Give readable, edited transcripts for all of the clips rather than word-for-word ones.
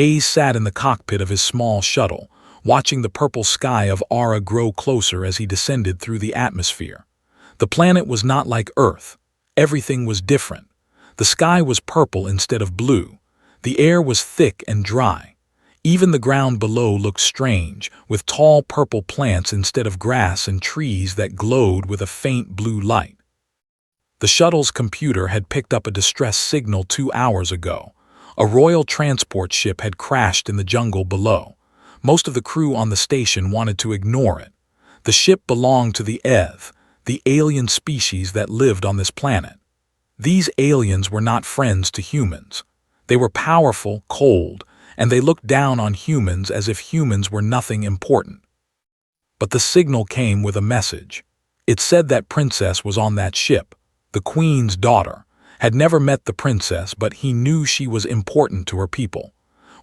Hayes sat in the cockpit of his small shuttle, watching the purple sky of Aura grow closer as he descended through the atmosphere. The planet was not like Earth. Everything was different. The sky was purple instead of blue. The air was thick and dry. Even the ground below looked strange, with tall purple plants instead of grass and trees that glowed with a faint blue light. The shuttle's computer had picked up a distress signal 2 hours ago. A royal transport ship had crashed in the jungle below. Most of the crew on the station wanted to ignore it. The ship belonged to the HFY, the alien species that lived on this planet. These aliens were not friends to humans. They were powerful, cold, and they looked down on humans as if humans were nothing important. But the signal came with a message. It said that Princess was on that ship, the Queen's daughter, had never met the princess, but he knew she was important to her people.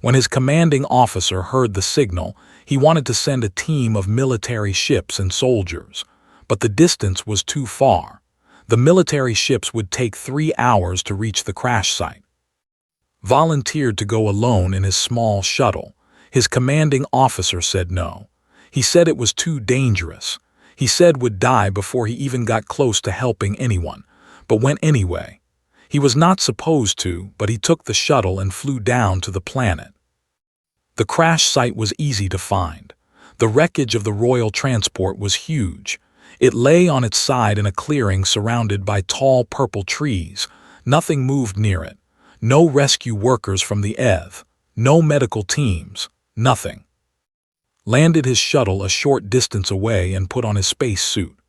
When his commanding officer heard the signal, he wanted to send a team of military ships and soldiers. But the distance was too far. The military ships would take 3 hours to reach the crash site. Volunteered to go alone in his small shuttle. His commanding officer said no. He said it was too dangerous. He said would die before he even got close to helping anyone, but went anyway. He was not supposed to, but he took the shuttle and flew down to the planet. The crash site was easy to find. The wreckage of the royal transport was huge. It lay on its side in a clearing surrounded by tall purple trees. Nothing moved near it. No rescue workers from the HFY, no medical teams, nothing. Landed his shuttle a short distance away and put on his space suit.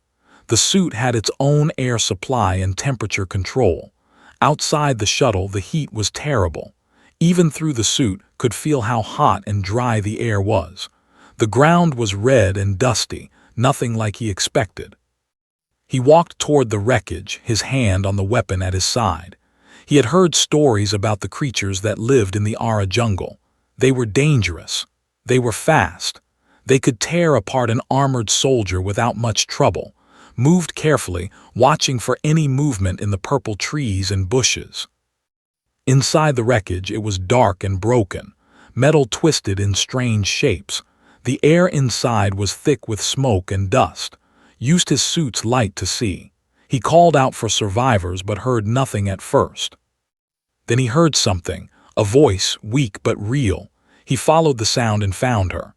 The suit had its own air supply and temperature control. Outside the shuttle, the heat was terrible. Even through the suit, could feel how hot and dry the air was. The ground was red and dusty, nothing like he expected. He walked toward the wreckage, his hand on the weapon at his side. He had heard stories about the creatures that lived in the Aura jungle. They were dangerous. They were fast. They could tear apart an armored soldier without much trouble. Moved carefully, watching for any movement in the purple trees and bushes. Inside the wreckage, it was dark and broken, metal twisted in strange shapes. The air inside was thick with smoke and dust. Used his suit's light to see. He called out for survivors but heard nothing at first. Then he heard something, a voice, weak but real. He followed the sound and found her.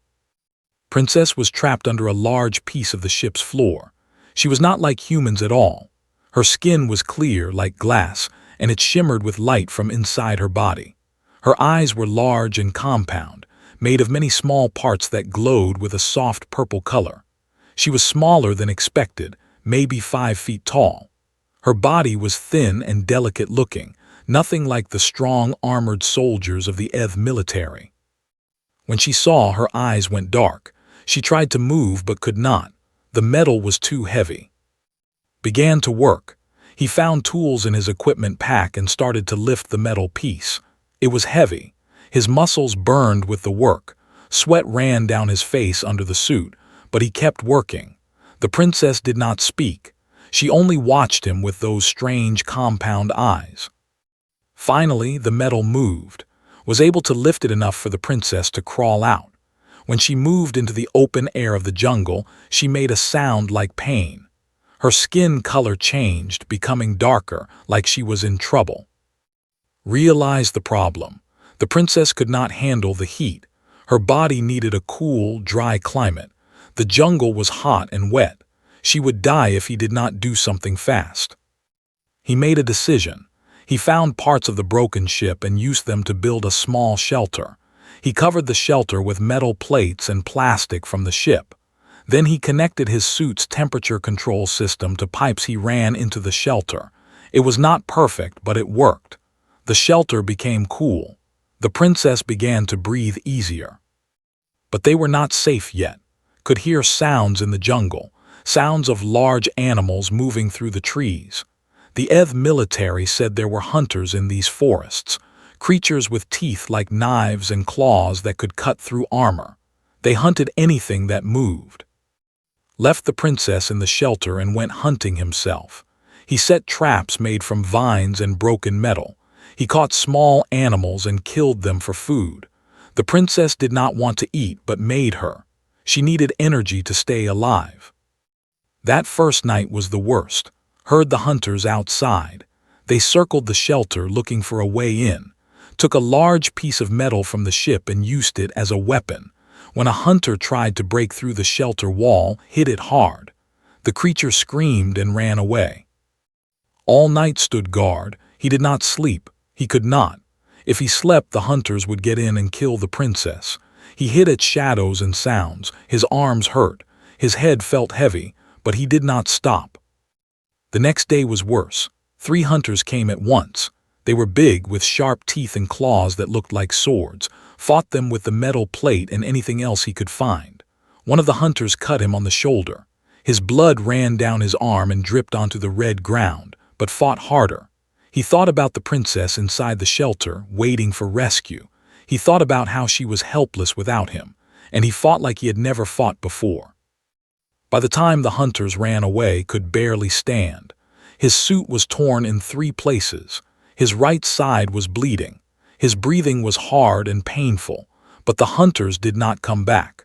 Princess was trapped under a large piece of the ship's floor. She was not like humans at all. Her skin was clear like glass, and it shimmered with light from inside her body. Her eyes were large and compound, made of many small parts that glowed with a soft purple color. She was smaller than expected, maybe 5 feet tall. Her body was thin and delicate looking, nothing like the strong armored soldiers of the HFY military. When she saw, her eyes went dark. She tried to move but could not. The metal was too heavy. Began to work. He found tools in his equipment pack and started to lift the metal piece. It was heavy. His muscles burned with the work. Sweat ran down his face under the suit, but he kept working. The princess did not speak. She only watched him with those strange compound eyes. Finally, the metal moved, was able to lift it enough for the princess to crawl out. When she moved into the open air of the jungle, she made a sound like pain. Her skin color changed, becoming darker, like she was in trouble. Realized the problem. The princess could not handle the heat. Her body needed a cool, dry climate. The jungle was hot and wet. She would die if he did not do something fast. He made a decision. He found parts of the broken ship and used them to build a small shelter. He covered the shelter with metal plates and plastic from the ship. Then he connected his suit's temperature control system to pipes he ran into the shelter. It was not perfect, but it worked. The shelter became cool. The princess began to breathe easier. But they were not safe yet. Could hear sounds in the jungle, sounds of large animals moving through the trees. The HFY military said there were hunters in these forests, creatures with teeth like knives and claws that could cut through armor. They hunted anything that moved. Left the princess in the shelter and went hunting himself. He set traps made from vines and broken metal. He caught small animals and killed them for food. The princess did not want to eat but made her. She needed energy to stay alive. That first night was the worst. Heard the hunters outside. They circled the shelter looking for a way in, took a large piece of metal from the ship and used it as a weapon. When a hunter tried to break through the shelter wall, hit it hard. The creature screamed and ran away. All night stood guard. He did not sleep. He could not. If he slept, the hunters would get in and kill the princess. He hid at shadows and sounds. His arms hurt. His head felt heavy, but he did not stop. The next day was worse. 3 hunters came at once. They were big, with sharp teeth and claws that looked like swords, fought them with the metal plate and anything else he could find. One of the hunters cut him on the shoulder. His blood ran down his arm and dripped onto the red ground, but fought harder. He thought about the princess inside the shelter, waiting for rescue. He thought about how she was helpless without him, and he fought like he had never fought before. By the time the hunters ran away, could barely stand. His suit was torn in 3 places. His right side was bleeding. His breathing was hard and painful, but the hunters did not come back.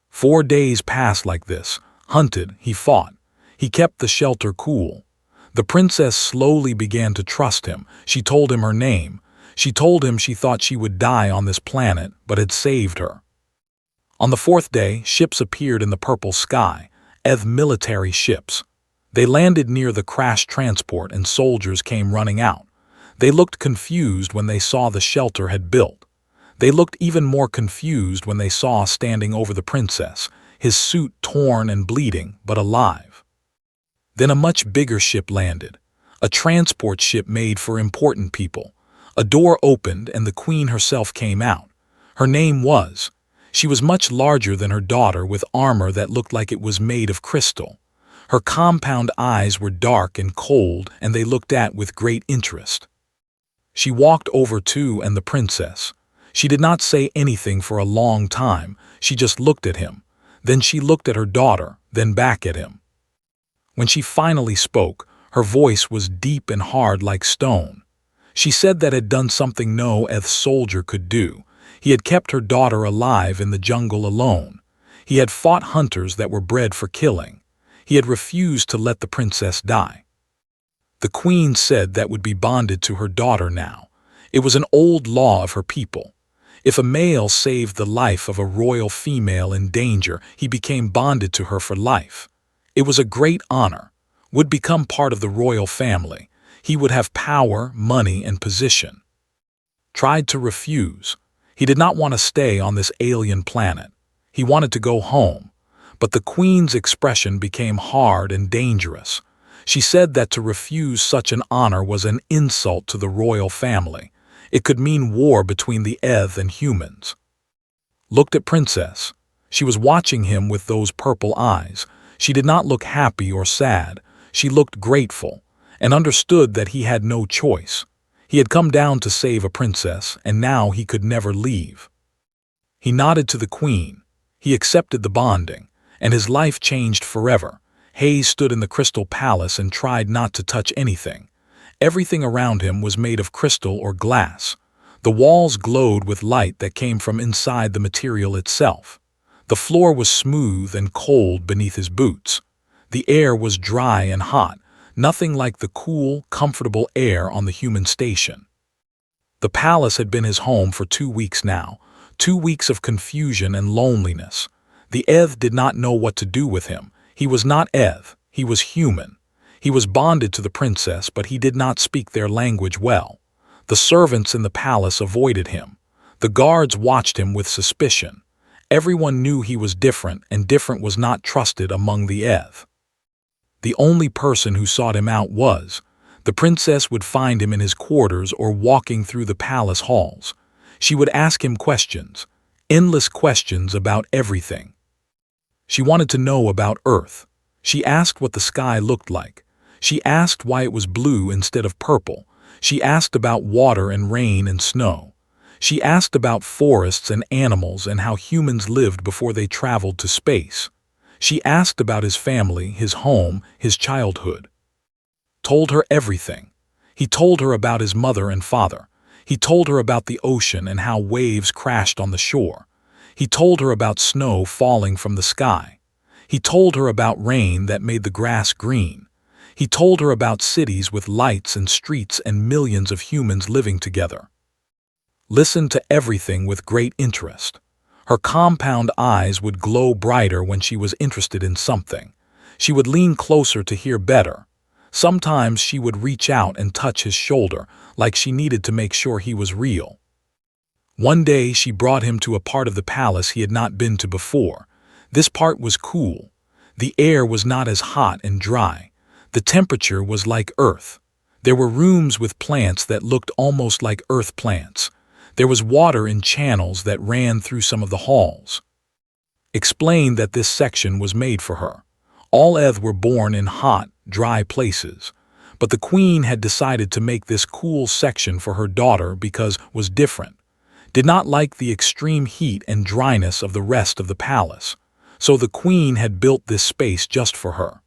4 days passed like this. Hunted, he fought. He kept the shelter cool. The princess slowly began to trust him. She told him her name. She told him she thought she would die on this planet, but had saved her. On the 4th day, ships appeared in the purple sky, military ships. They landed near the crashed transport and soldiers came running out. They looked confused when they saw the shelter had built. They looked even more confused when they saw standing over the princess, his suit torn and bleeding, but alive. Then a much bigger ship landed, a transport ship made for important people. A door opened and the queen herself came out. Her name was. She was much larger than her daughter, with armor that looked like it was made of crystal. Her compound eyes were dark and cold, and they looked at with great interest. She walked over to the princess. She did not say anything for a long time. She just looked at him. Then she looked at her daughter, then back at him. When she finally spoke, her voice was deep and hard like stone. She said that had done something no soldier could do. He had kept her daughter alive in the jungle alone. He had fought hunters that were bred for killing. He had refused to let the princess die. The queen said that would be bonded to her daughter now. It was an old law of her people. If a male saved the life of a royal female in danger, he became bonded to her for life. It was a great honor, would become part of the royal family. He would have power, money, and position. Tried to refuse. He did not want to stay on this alien planet. He wanted to go home. But the queen's expression became hard and dangerous. She said that to refuse such an honor was an insult to the royal family. It could mean war between the and humans. Looked at Princess. She was watching him with those purple eyes. She did not look happy or sad. She looked grateful, and understood that he had no choice. He had come down to save a princess, and now he could never leave. He nodded to the queen. He accepted the bonding, and his life changed forever. Hayes stood in the crystal palace and tried not to touch anything. Everything around him was made of crystal or glass. The walls glowed with light that came from inside the material itself. The floor was smooth and cold beneath his boots. The air was dry and hot, nothing like the cool, comfortable air on the human station. The palace had been his home for 2 weeks now, 2 weeks of confusion and loneliness. The did not know what to do with him. He was not he was human. He was bonded to the princess, but he did not speak their language well. The servants in the palace avoided him. The guards watched him with suspicion. Everyone knew he was different, and different was not trusted among the The only person who sought him out was. The princess would find him in his quarters or walking through the palace halls. She would ask him questions, endless questions about everything. She wanted to know about Earth. She asked what the sky looked like. She asked why it was blue instead of purple. She asked about water and rain and snow. She asked about forests and animals and how humans lived before they traveled to space. She asked about his family, his home, his childhood. Told her everything. He told her about his mother and father. He told her about the ocean and how waves crashed on the shore. He told her about snow falling from the sky. He told her about rain that made the grass green. He told her about cities with lights and streets and millions of humans living together. Listened to everything with great interest. Her compound eyes would glow brighter when she was interested in something. She would lean closer to hear better. Sometimes she would reach out and touch his shoulder, like she needed to make sure he was real. One day she brought him to a part of the palace he had not been to before. This part was cool. The air was not as hot and dry. The temperature was like Earth. There were rooms with plants that looked almost like Earth plants. There was water in channels that ran through some of the halls. Explained that this section was made for her. All Eth were born in hot, dry places. But the queen had decided to make this cool section for her daughter because it was different. Did not like the extreme heat and dryness of the rest of the palace. So the queen had built this space just for her.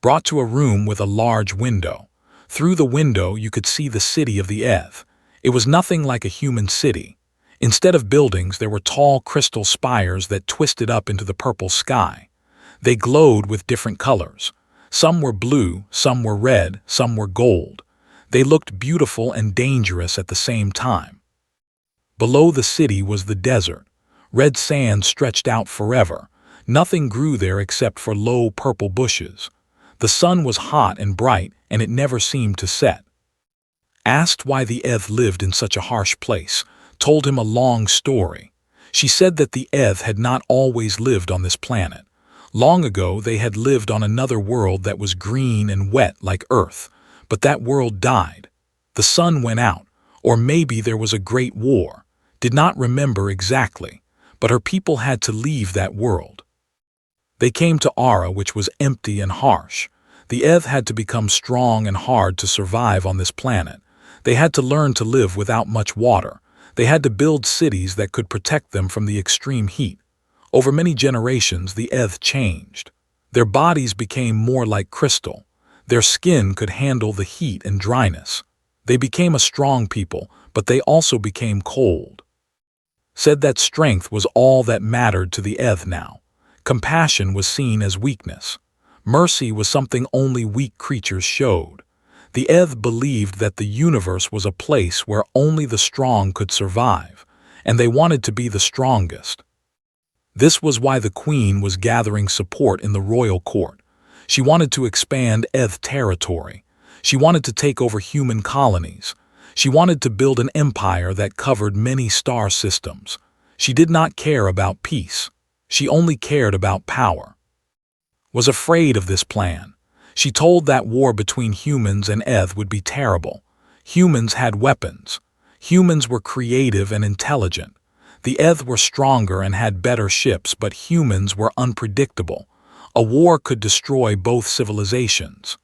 Brought to a room with a large window. Through the window you could see the city of the Eth. It was nothing like a human city. Instead of buildings, there were tall crystal spires that twisted up into the purple sky. They glowed with different colors. Some were blue, some were red, some were gold. They looked beautiful and dangerous at the same time. Below the city was the desert. Red sand stretched out forever. Nothing grew there except for low purple bushes. The sun was hot and bright, and it never seemed to set. Asked why the Eth lived in such a harsh place, told him a long story. She said that the Eth had not always lived on this planet. Long ago they had lived on another world that was green and wet like Earth, but that world died. The sun went out, or maybe there was a great war. Did not remember exactly, but her people had to leave that world. They came to Ara, which was empty and harsh. The Eth had to become strong and hard to survive on this planet. They had to learn to live without much water. They had to build cities that could protect them from the extreme heat. Over many generations, the Eth changed. Their bodies became more like crystal. Their skin could handle the heat and dryness. They became a strong people, but they also became cold. Said that strength was all that mattered to the Eth now. Compassion was seen as weakness. Mercy was something only weak creatures showed. The Eth believed that the universe was a place where only the strong could survive, and they wanted to be the strongest. This was why the queen was gathering support in the royal court. She wanted to expand Eth territory. She wanted to take over human colonies. She wanted to build an empire that covered many star systems. She did not care about peace. She only cared about power. Was afraid of this plan. She told that war between humans and Eth would be terrible. Humans had weapons. Humans were creative and intelligent. The Eth were stronger and had better ships, but humans were unpredictable. A war could destroy both civilizations.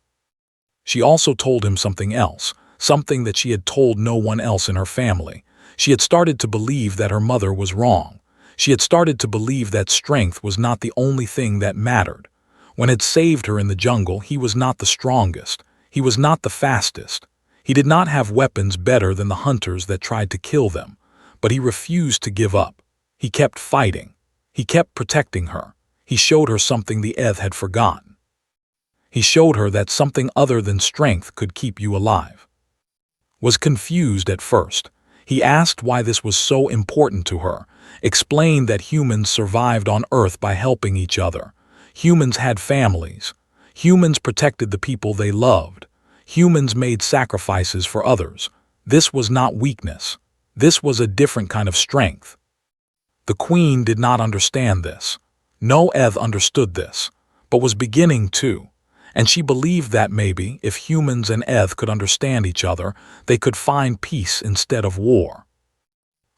She also told him something else, something that she had told no one else in her family. She had started to believe that her mother was wrong. She had started to believe that strength was not the only thing that mattered. When it saved her in the jungle, he was not the strongest. He was not the fastest. He did not have weapons better than the hunters that tried to kill them. But he refused to give up. He kept fighting. He kept protecting her. He showed her something the Eth had forgotten. He showed her that something other than strength could keep you alive. Was confused at first. He asked why this was so important to her, explained that humans survived on Earth by helping each other. Humans had families. Humans protected the people they loved. Humans made sacrifices for others. This was not weakness. This was a different kind of strength. The queen did not understand this. No Eth understood this, but was beginning to. And she believed that maybe, if humans and Eth could understand each other, they could find peace instead of war.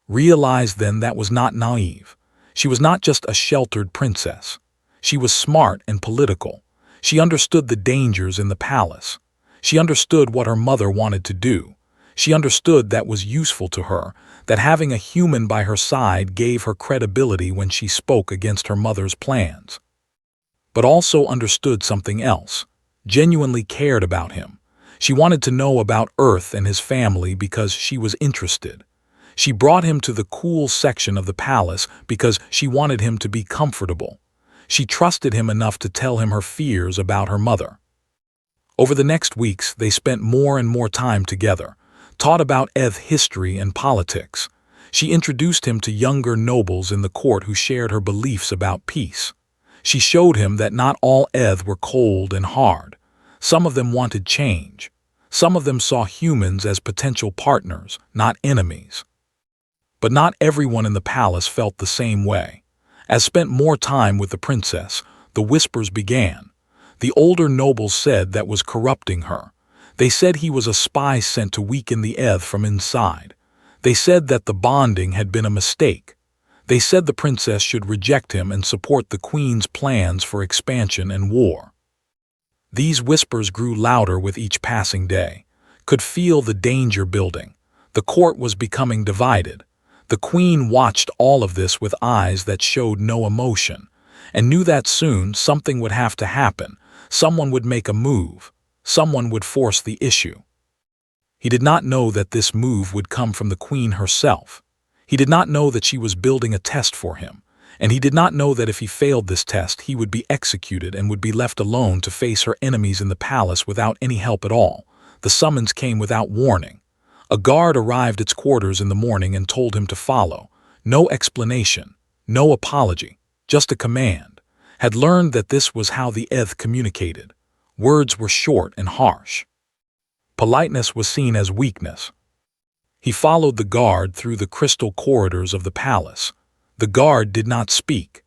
Realized then that was not naive. She was not just a sheltered princess. She was smart and political. She understood the dangers in the palace. She understood what her mother wanted to do. She understood that was useful to her, that having a human by her side gave her credibility when she spoke against her mother's plans. But also understood something else, genuinely cared about him. She wanted to know about Earth and his family because she was interested. She brought him to the cool section of the palace because she wanted him to be comfortable. She trusted him enough to tell him her fears about her mother. Over the next weeks, they spent more and more time together, taught about Eth history and politics. She introduced him to younger nobles in the court who shared her beliefs about peace. She showed him that not all Eth were cold and hard. Some of them wanted change. Some of them saw humans as potential partners, not enemies. But not everyone in the palace felt the same way. As spent more time with the princess, the whispers began. The older nobles said that was corrupting her. They said he was a spy sent to weaken the Eth from inside. They said that the bonding had been a mistake. They said the princess should reject him and support the queen's plans for expansion and war. These whispers grew louder with each passing day. Could feel the danger building. The court was becoming divided. The queen watched all of this with eyes that showed no emotion, and knew that soon something would have to happen. Someone would make a move. Someone would force the issue. He did not know that this move would come from the queen herself. He did not know that she was building a test for him, and he did not know that if he failed this test he would be executed and would be left alone to face her enemies in the palace without any help at all. The summons came without warning. A guard arrived at its quarters in the morning and told him to follow. No explanation, no apology, just a command. Had learned that this was how the Eth communicated. Words were short and harsh. Politeness was seen as weakness. He followed the guard through the crystal corridors of the palace. The guard did not speak.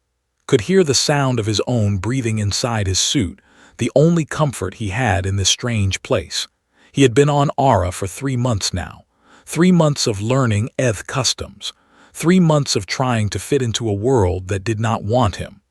Could hear the sound of his own breathing inside his suit, the only comfort he had in this strange place. He had been on Ara for 3 months now. 3 months of learning Eth customs. 3 months of trying to fit into a world that did not want him.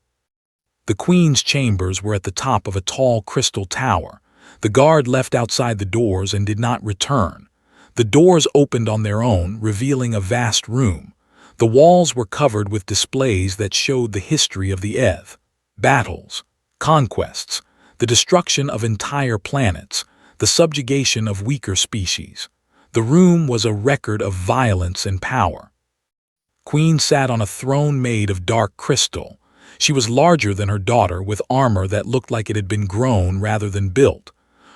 The queen's chambers were at the top of a tall crystal tower. The guard left outside the doors and did not return. The doors opened on their own, revealing a vast room. The walls were covered with displays that showed the history of the Eth. Battles, conquests, the destruction of entire planets, the subjugation of weaker species. The room was a record of violence and power. Queen sat on a throne made of dark crystal. She was larger than her daughter, with armor that looked like it had been grown rather than built.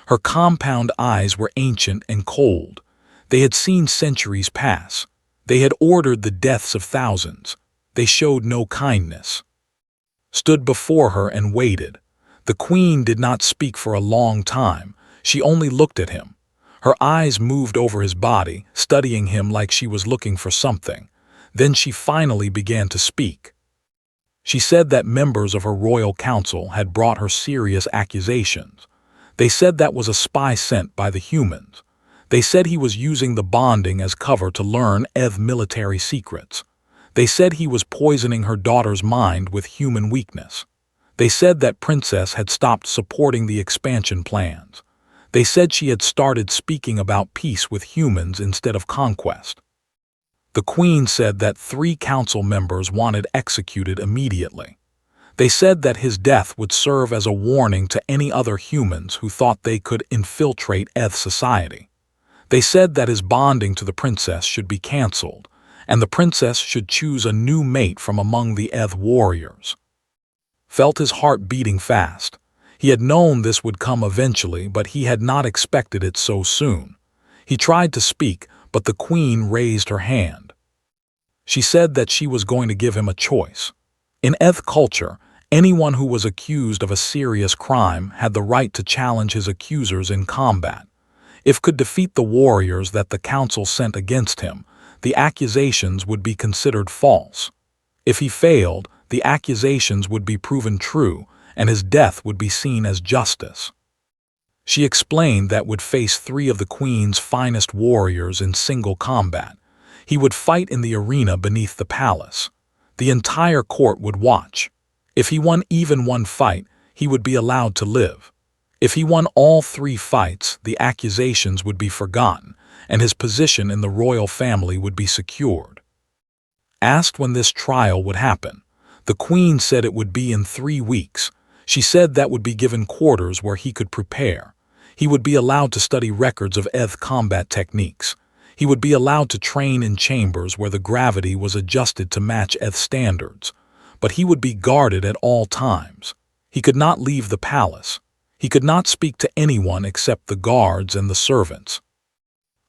Her compound eyes were ancient and cold. They had seen centuries pass. They had ordered the deaths of thousands. They showed no kindness. Stood before her and waited. The queen did not speak for a long time. She only looked at him. Her eyes moved over his body, studying him like she was looking for something. Then she finally began to speak. She said that members of her royal council had brought her serious accusations. They said that was a spy sent by the humans. They said he was using the bonding as cover to learn Eth military secrets. They said he was poisoning her daughter's mind with human weakness. They said that Princess had stopped supporting the expansion plans. They said she had started speaking about peace with humans instead of conquest. The queen said that 3 council members wanted executed immediately. They said that his death would serve as a warning to any other humans who thought they could infiltrate Eth society. They said that his bonding to the princess should be cancelled, and the princess should choose a new mate from among the Eth warriors. Felt his heart beating fast. He had known this would come eventually, but he had not expected it so soon. He tried to speak, but the queen raised her hand. She said that she was going to give him a choice. In Eth culture, anyone who was accused of a serious crime had the right to challenge his accusers in combat. If could defeat the warriors that the council sent against him, the accusations would be considered false. If he failed, the accusations would be proven true, and his death would be seen as justice. She explained that would face 3 of the queen's finest warriors in single combat. He would fight in the arena beneath the palace. The entire court would watch. If he won even one fight, he would be allowed to live. If he won all 3 fights, the accusations would be forgotten, and his position in the royal family would be secured. Asked when this trial would happen, the queen said it would be in 3 weeks. She said that would be given quarters where he could prepare. He would be allowed to study records of ETH combat techniques. He would be allowed to train in chambers where the gravity was adjusted to match ETH standards. But he would be guarded at all times. He could not leave the palace. He could not speak to anyone except the guards and the servants.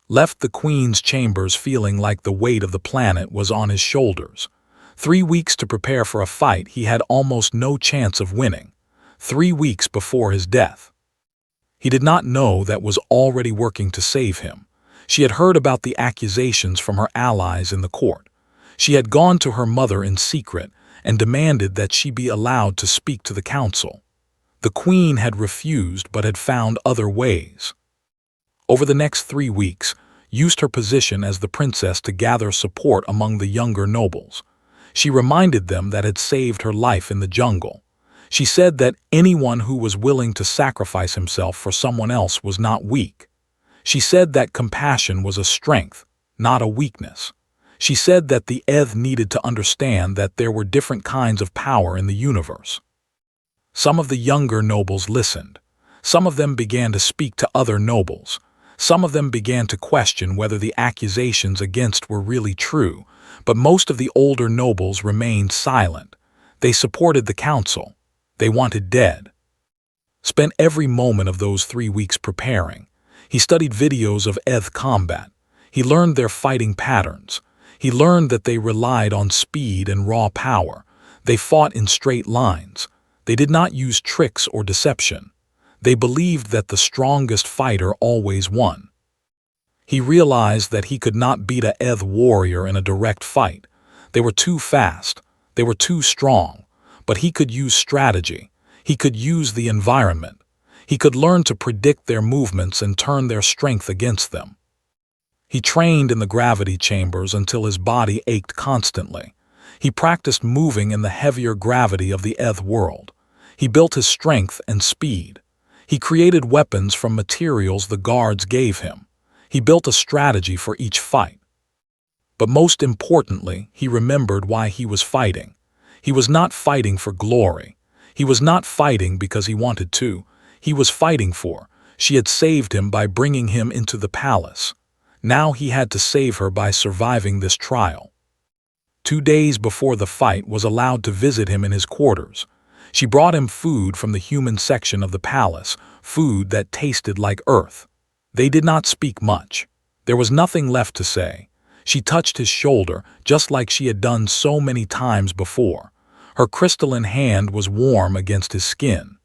Left the Queen's chambers feeling like the weight of the planet was on his shoulders. 3 weeks to prepare for a fight he had almost no chance of winning. 3 weeks before his death. He did not know that was already working to save him. She had heard about the accusations from her allies in the court. She had gone to her mother in secret and demanded that she be allowed to speak to the council. The Queen had refused but had found other ways. Over the next 3 weeks, used her position as the princess to gather support among the younger nobles. She reminded them that had saved her life in the jungle. She said that anyone who was willing to sacrifice himself for someone else was not weak. She said that compassion was a strength, not a weakness. She said that the ETH needed to understand that there were different kinds of power in the universe. Some of the younger nobles listened. Some of them began to speak to other nobles. Some of them began to question whether the accusations against were really true, but most of the older nobles remained silent. They supported the council. They wanted dead. Spent every moment of those 3 weeks preparing. He studied videos of ETH combat. He learned their fighting patterns. He learned that they relied on speed and raw power. They fought in straight lines. They did not use tricks or deception. They believed that the strongest fighter always won. He realized that he could not beat a ETH warrior in a direct fight. They were too fast. They were too strong. But he could use strategy. He could use the environment. He could learn to predict their movements and turn their strength against them. He trained in the gravity chambers until his body ached constantly. He practiced moving in the heavier gravity of the ETH world. He built his strength and speed. He created weapons from materials the guards gave him. He built a strategy for each fight. But most importantly, he remembered why he was fighting. He was not fighting for glory. He was not fighting because he wanted to. He was fighting for. She had saved him by bringing him into the palace. Now he had to save her by surviving this trial. 2 days before the fight was allowed to visit him in his quarters. She brought him food from the human section of the palace, food that tasted like earth. They did not speak much. There was nothing left to say. She touched his shoulder, just like she had done so many times before. Her crystalline hand was warm against his skin.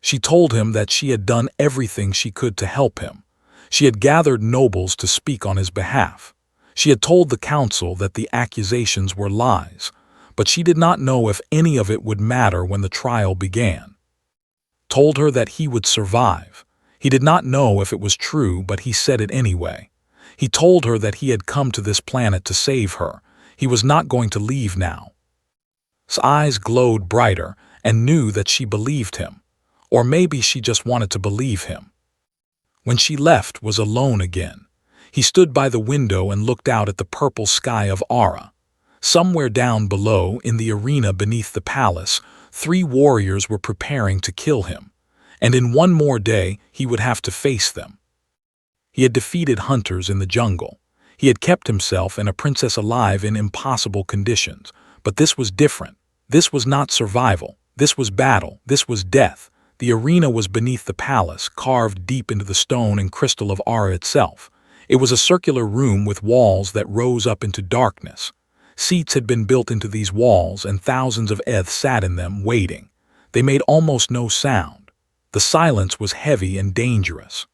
She told him that she had done everything she could to help him. She had gathered nobles to speak on his behalf. She had told the council that the accusations were lies, but she did not know if any of it would matter when the trial began. Told her that he would survive. He did not know if it was true, but he said it anyway. He told her that he had come to this planet to save her. He was not going to leave now. His eyes glowed brighter and knew that she believed him. Or maybe she just wanted to believe him. When she left, was alone again. He stood by the window and looked out at the purple sky of Aura. Somewhere down below, in the arena beneath the palace, 3 warriors were preparing to kill him. And in 1 more day, he would have to face them. He had defeated hunters in the jungle. He had kept himself and a princess alive in impossible conditions. But this was different. This was not survival. This was battle. This was death. The arena was beneath the palace, carved deep into the stone and crystal of Aura itself. It was a circular room with walls that rose up into darkness. Seats had been built into these walls, and thousands of ETH sat in them, waiting. They made almost no sound. The silence was heavy and dangerous.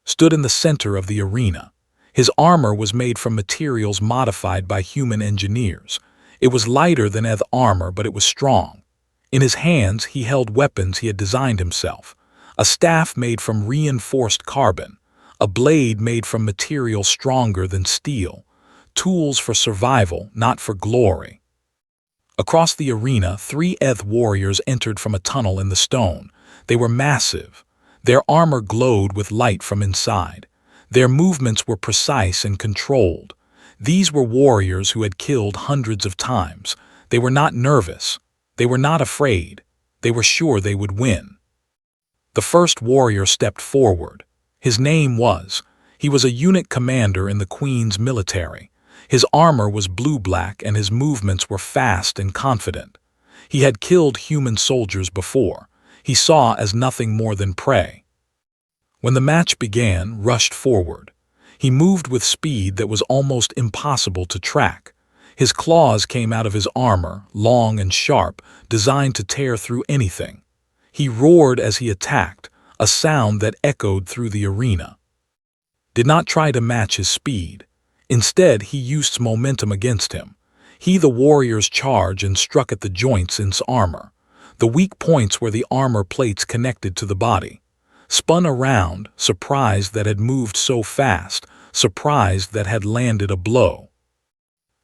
Stood in the center of the arena. His armor was made from materials modified by human engineers. It was lighter than ETH armor, but it was strong. In his hands, he held weapons he had designed himself. A staff made from reinforced carbon. A blade made from material stronger than steel. Tools for survival, not for glory. Across the arena, 3 ETH warriors entered from a tunnel in the stone. They were massive. Their armor glowed with light from inside. Their movements were precise and controlled. These were warriors who had killed hundreds of times. They were not nervous. They were not afraid. They were sure they would win. The first warrior stepped forward. His name was. He was a unit commander in the Queen's military. His armor was blue-black and his movements were fast and confident. He had killed human soldiers before. He saw as nothing more than prey. When the match began, rushed forward. He moved with speed that was almost impossible to track. His claws came out of his armor, long and sharp, designed to tear through anything. He roared as he attacked, a sound that echoed through the arena. Did not try to match his speed. Instead, he used momentum against him. The warriors charged and struck at the joints in his armor. The weak points were the armor plates connected to the body. Spun around, surprised that had moved so fast, surprised that had landed a blow.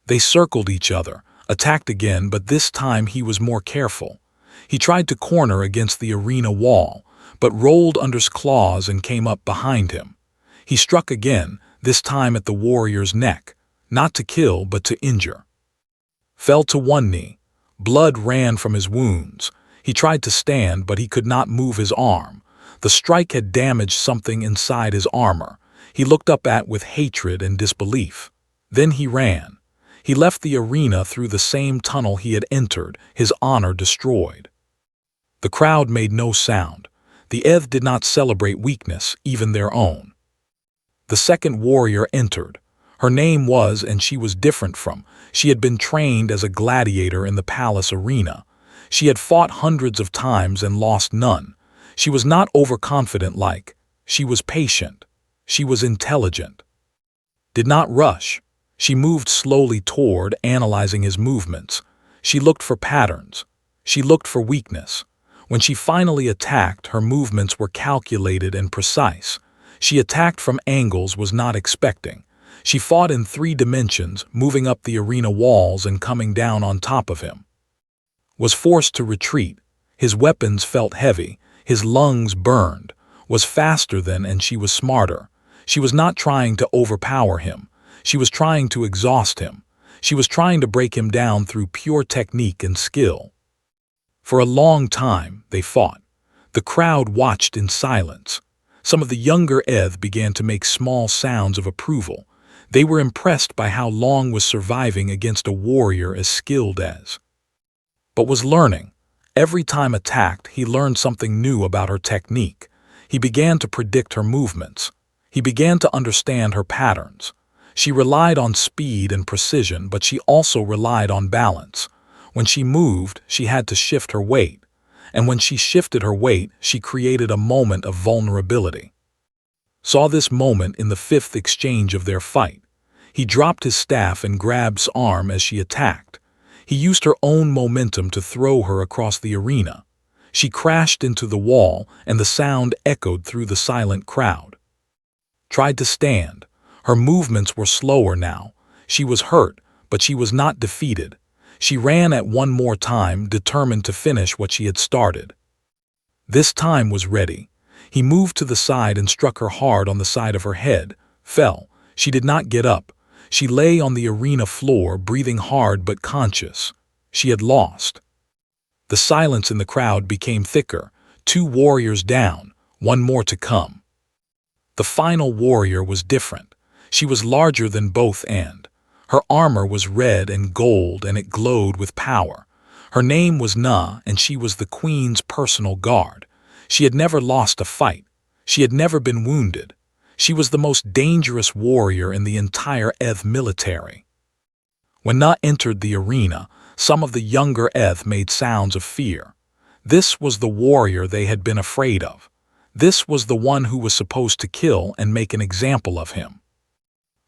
They circled each other, attacked again, but this time he was more careful. He tried to corner against the arena wall, but rolled under his claws and came up behind him. He struck again, this time at the warrior's neck, not to kill but to injure. Fell to one knee. Blood ran from his wounds. He tried to stand, but he could not move his arm. The strike had damaged something inside his armor. He looked up with hatred and disbelief. Then he ran. He left the arena through the same tunnel he had entered, his honor destroyed. The crowd made no sound. The Eth did not celebrate weakness, even their own. The second warrior entered. Her name was, and she was different from. She had been trained as a gladiator in the palace arena. She had fought hundreds of times and lost none. She was not overconfident like. She was patient. She was intelligent. Did not rush. She moved slowly toward, analyzing his movements. She looked for patterns. She looked for weakness. When she finally attacked, her movements were calculated and precise. She attacked from angles was not expecting. She fought in 3 dimensions, moving up the arena walls and coming down on top of him. Was forced to retreat. His weapons felt heavy. His lungs burned. Was faster than, and she was smarter. She was not trying to overpower him. She was trying to exhaust him. She was trying to break him down through pure technique and skill. For a long time, they fought. The crowd watched in silence. Some of the younger Eth began to make small sounds of approval. They were impressed by how Long was surviving against a warrior as skilled as. But was learning. Every time attacked, he learned something new about her technique. He began to predict her movements. He began to understand her patterns. She relied on speed and precision, but she also relied on balance. When she moved, she had to shift her weight. And when she shifted her weight, she created a moment of vulnerability. Saw this moment in the 5th exchange of their fight. He dropped his staff and grabbed his arm as she attacked. He used her own momentum to throw her across the arena. She crashed into the wall, and the sound echoed through the silent crowd. Tried to stand. Her movements were slower now. She was hurt, but she was not defeated. She ran at one more time, determined to finish what she had started. This time was ready. He moved to the side and struck her hard on the side of her head. Fell. She did not get up. She lay on the arena floor, breathing hard but conscious. She had lost. The silence in the crowd became thicker. 2 warriors down, 1 more to come. The final warrior was different. She was larger than both, and her armor was red and gold, and it glowed with power. Her name was Na, and she was the Queen's personal guard. She had never lost a fight. She had never been wounded. She was the most dangerous warrior in the entire Eth military. When Na entered the arena, some of the younger Eth made sounds of fear. This was the warrior they had been afraid of. This was the one who was supposed to kill and make an example of him.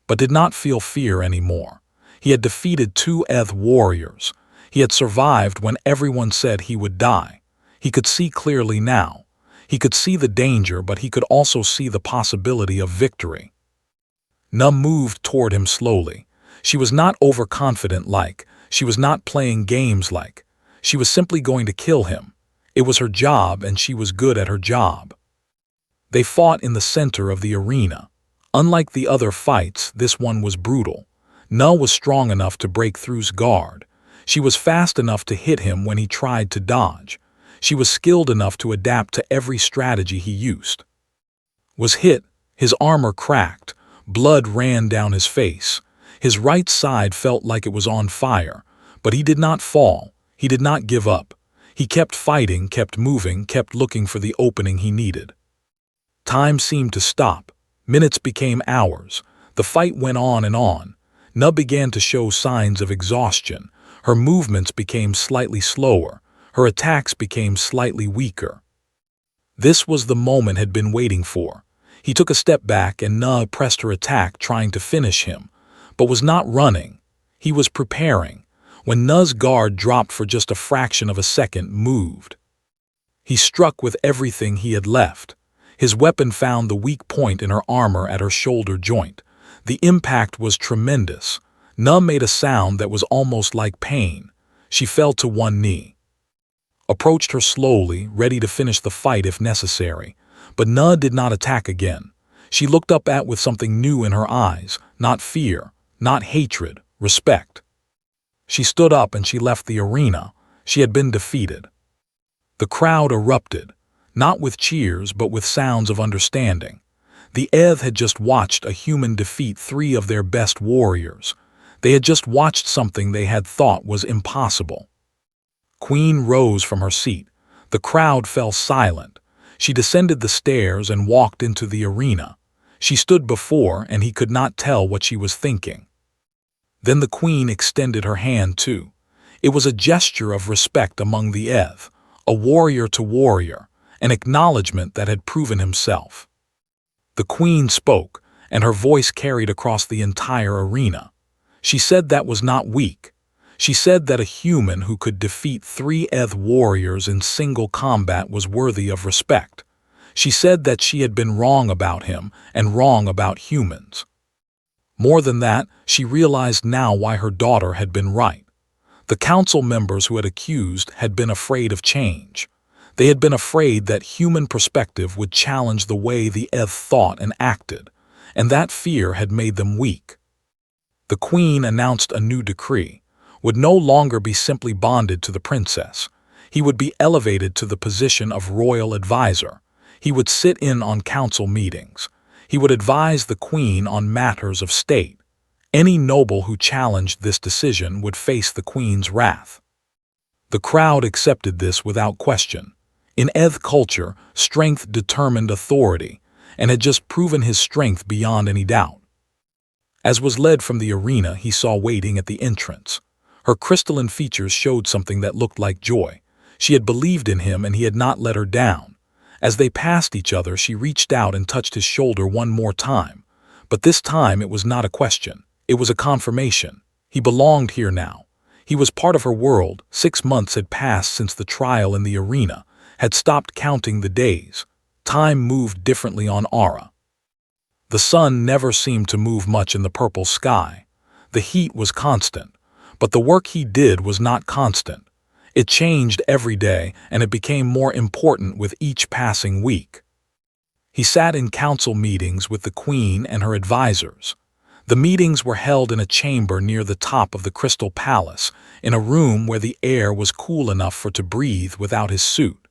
But did not feel fear anymore. He had defeated 2 Eth warriors. He had survived when everyone said he would die. He could see clearly now. He could see the danger, but he could also see the possibility of victory. Na moved toward him slowly. She was not overconfident like. She was not playing games like. She was simply going to kill him. It was her job, and she was good at her job. They fought in the center of the arena. Unlike the other fights, this one was brutal. Na was strong enough to break through his guard. She was fast enough to hit him when he tried to dodge. She was skilled enough to adapt to every strategy he used. Was hit, his armor cracked, blood ran down his face. His right side felt like it was on fire, but he did not fall, he did not give up. He kept fighting, kept moving, kept looking for the opening he needed. Time seemed to stop. Minutes became hours. The fight went on and on. Nub began to show signs of exhaustion. Her movements became slightly slower. Her attacks became slightly weaker. This was the moment had been waiting for. He took a step back and Nub pressed her attack, trying to finish him, but was not running. He was preparing. When Nub's guard dropped for just a fraction of a second, moved. He struck with everything he had left. His weapon found the weak point in her armor at her shoulder joint. The impact was tremendous. Nub made a sound that was almost like pain. She fell to one knee. Approached her slowly, ready to finish the fight if necessary. But Nub did not attack again. She looked up with something new in her eyes, not fear, not hatred, respect. She stood up and she left the arena. She had been defeated. The crowd erupted, not with cheers but with sounds of understanding. The Eth had just watched a human defeat 3 of their best warriors. They had just watched something they had thought was impossible. Queen rose from her seat. The crowd fell silent. She descended the stairs and walked into the arena. She stood before and he could not tell what she was thinking. Then the Queen extended her hand too. It was a gesture of respect among the Eth, a warrior to warrior, an acknowledgement that had proven himself. The Queen spoke, and her voice carried across the entire arena. She said that was not weak. She said that a human who could defeat 3 Eth warriors in single combat was worthy of respect. She said that she had been wrong about him and wrong about humans. More than that, she realized now why her daughter had been right. The council members who had accused had been afraid of change. They had been afraid that human perspective would challenge the way the Eth thought and acted, and that fear had made them weak. The Queen announced a new decree. Would no longer be simply bonded to the princess. He would be elevated to the position of royal advisor. He would sit in on council meetings. He would advise the Queen on matters of state. Any noble who challenged this decision would face the Queen's wrath. The crowd accepted this without question. In Eth culture, strength determined authority, and had just proven his strength beyond any doubt. As was led from the arena, he saw waiting at the entrance. Her crystalline features showed something that looked like joy. She had believed in him and he had not let her down. As they passed each other, she reached out and touched his shoulder one more time. But this time it was not a question. It was a confirmation. He belonged here now. He was part of her world. 6 months had passed since the trial in the arena, had stopped counting the days. Time moved differently on Aura. The sun never seemed to move much in the purple sky. The heat was constant. But the work he did was not constant. It changed every day, and it became more important with each passing week. He sat in council meetings with the Queen and her advisors. The meetings were held in a chamber near the top of the Crystal Palace, in a room where the air was cool enough for to breathe without his suit.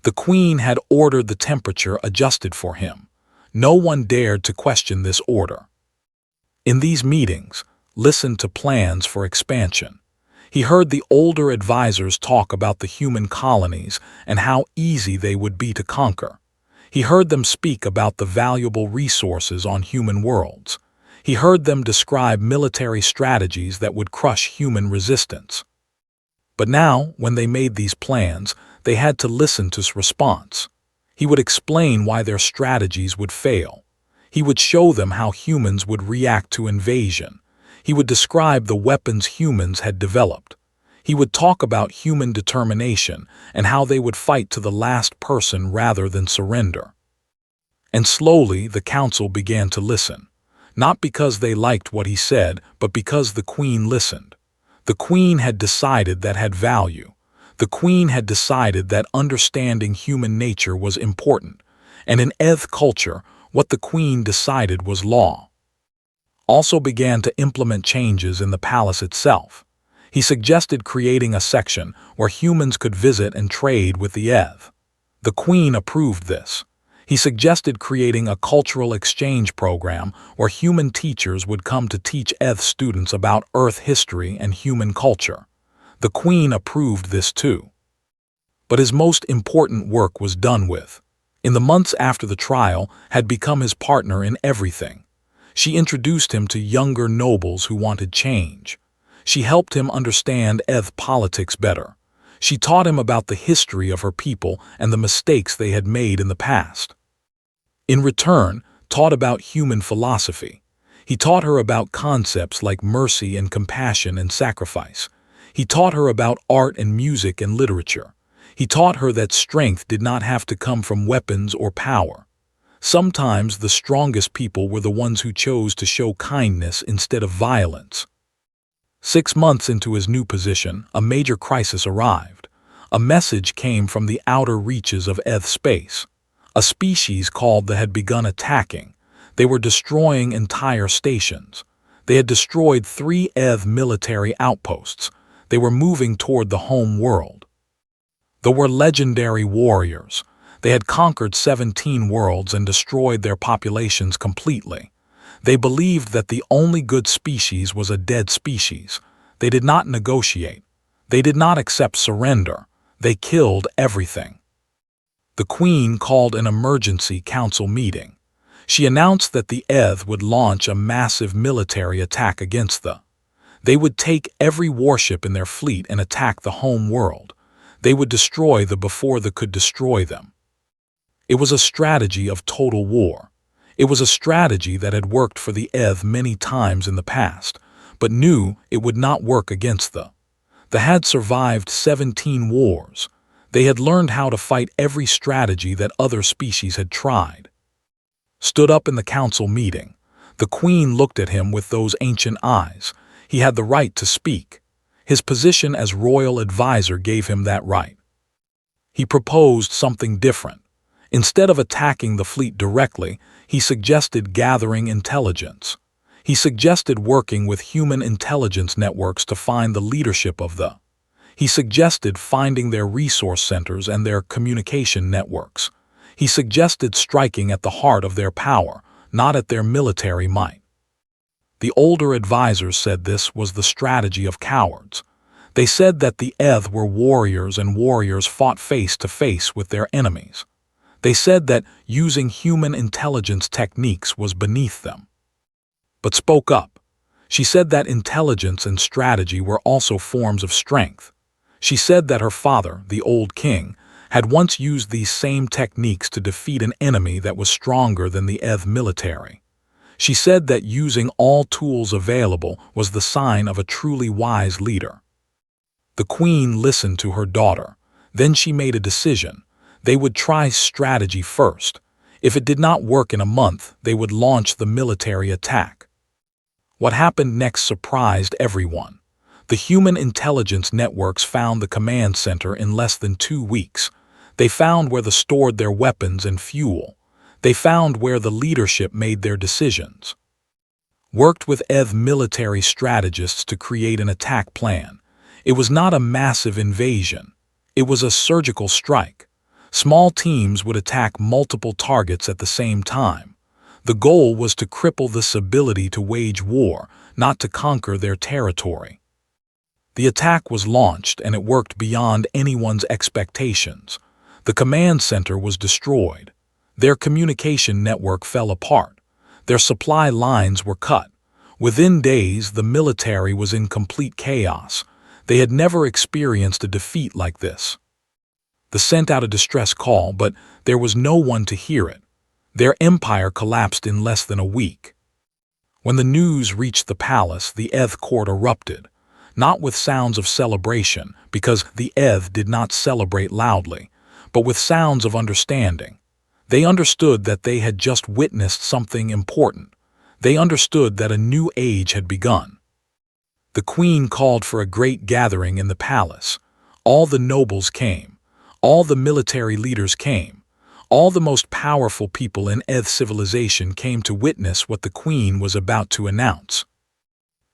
The Queen had ordered the temperature adjusted for him. No one dared to question this order. In these meetings, listened to plans for expansion. He heard the older advisors talk about the human colonies and how easy they would be to conquer. He heard them speak about the valuable resources on human worlds. He heard them describe military strategies that would crush human resistance. But now, when they made these plans, they had to listen to his response. He would explain why their strategies would fail. He would show them how humans would react to invasion. He would describe the weapons humans had developed. He would talk about human determination and how they would fight to the last person rather than surrender. And slowly the council began to listen, not because they liked what he said, but because the Queen listened. The Queen had decided that had value. The Queen had decided that understanding human nature was important, and in Eth culture, what the Queen decided was law. Also began to implement changes in the palace itself. He suggested creating a section where humans could visit and trade with the Eth. The Queen approved this. He suggested creating a cultural exchange program where human teachers would come to teach Eth students about Earth history and human culture. The Queen approved this too. But his most important work was done with. In the months after the trial, had become his partner in everything. She introduced him to younger nobles who wanted change. She helped him understand Eth politics better. She taught him about the history of her people and the mistakes they had made in the past. In return, taught about human philosophy. He taught her about concepts like mercy and compassion and sacrifice. He taught her about art and music and literature. He taught her that strength did not have to come from weapons or power. Sometimes the strongest people were the ones who chose to show kindness instead of violence. 6 months into his new position, a major crisis arrived. A message came from the outer reaches of Eth space. A species called that had begun attacking. They were destroying entire stations. They had destroyed 3 Eth military outposts. They were moving toward the home world. They were legendary warriors. They had conquered 17 worlds and destroyed their populations completely. They believed that the only good species was a dead species. They did not negotiate. They did not accept surrender. They killed everything. The Queen called an emergency council meeting. She announced that the Eth would launch a massive military attack against the. They would take every warship in their fleet and attack the home world. They would destroy the before they could destroy them. It was a strategy of total war. It was a strategy that had worked for the Eth many times in the past, but knew it would not work against the. They had survived 17 wars. They had learned how to fight every strategy that other species had tried. Stood up in the council meeting. The Queen looked at him with those ancient eyes. He had the right to speak. His position as royal advisor gave him that right. He proposed something different. Instead of attacking the fleet directly, he suggested gathering intelligence. He suggested working with human intelligence networks to find the leadership of the. He suggested finding their resource centers and their communication networks. He suggested striking at the heart of their power, not at their military might. The older advisors said this was the strategy of cowards. They said that the Eth were warriors and warriors fought face to face with their enemies. They said that using human intelligence techniques was beneath them. But spoke up. She said that intelligence and strategy were also forms of strength. She said that her father, the old king, had once used these same techniques to defeat an enemy that was stronger than the Eth military. She said that using all tools available was the sign of a truly wise leader. The Queen listened to her daughter. Then she made a decision. They would try strategy first. If it did not work in a month, they would launch the military attack. What happened next surprised everyone. The human intelligence networks found the command center in less than 2 weeks. They found where they stored their weapons and fuel. They found where the leadership made their decisions. Worked with Eth military strategists to create an attack plan. It was not a massive invasion. It was a surgical strike. Small teams would attack multiple targets at the same time. The goal was to cripple this ability to wage war, not to conquer their territory. The attack was launched and it worked beyond anyone's expectations. The command center was destroyed. Their communication network fell apart. Their supply lines were cut. Within days, the military was in complete chaos. They had never experienced a defeat like this. They sent out a distress call, but there was no one to hear it. Their empire collapsed in less than a week. When the news reached the palace, the Eth court erupted. Not with sounds of celebration, because the Eth did not celebrate loudly, but with sounds of understanding. They understood that they had just witnessed something important. They understood that a new age had begun. The Queen called for a great gathering in the palace. All the nobles came. All the military leaders came. All the most powerful people in Eth civilization came to witness what the Queen was about to announce.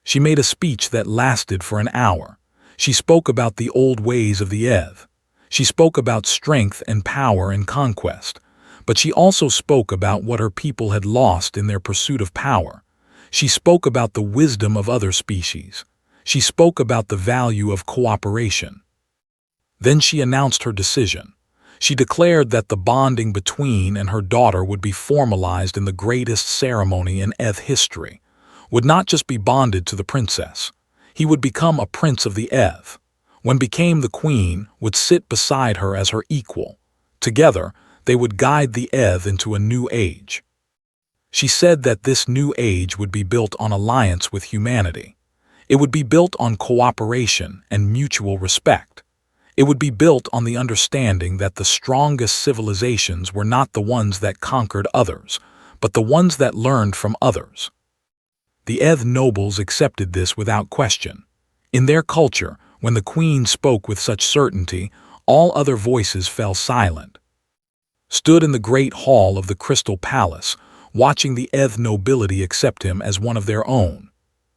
She made a speech that lasted for an hour. She spoke about the old ways of the Eth. She spoke about strength and power and conquest. But she also spoke about what her people had lost in their pursuit of power. She spoke about the wisdom of other species. She spoke about the value of cooperation. Then she announced her decision. She declared that the bonding between and her daughter would be formalized in the greatest ceremony in Eth history, would not just be bonded to the princess. He would become a prince of the Eth. When became the queen, would sit beside her as her equal. Together, they would guide the Eth into a new age. She said that this new age would be built on alliance with humanity. It would be built on cooperation and mutual respect. It would be built on the understanding that the strongest civilizations were not the ones that conquered others, but the ones that learned from others. The Eth nobles accepted this without question. In their culture, when the queen spoke with such certainty, all other voices fell silent. Stood in the great hall of the Crystal Palace, watching the Eth nobility accept him as one of their own.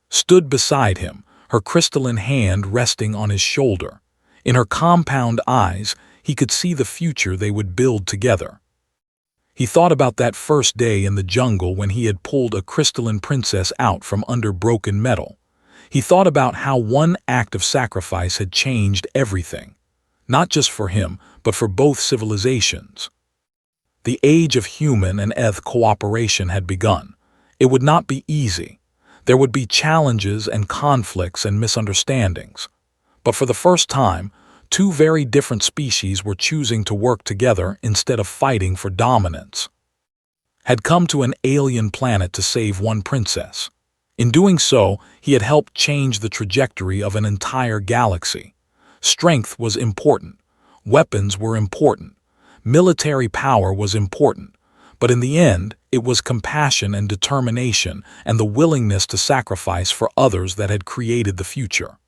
Stood beside him, her crystalline hand resting on his shoulder. In her compound eyes, he could see the future they would build together. He thought about that first day in the jungle when he had pulled a crystalline princess out from under broken metal. He thought about how one act of sacrifice had changed everything, not just for him, but for both civilizations. The age of human and Eth cooperation had begun. It would not be easy. There would be challenges and conflicts and misunderstandings. But for the first time, two very different species were choosing to work together instead of fighting for dominance. Had come to an alien planet to save one princess. In doing so, he had helped change the trajectory of an entire galaxy. Strength was important. Weapons were important. Military power was important, but in the end, it was compassion and determination and the willingness to sacrifice for others that had created the future.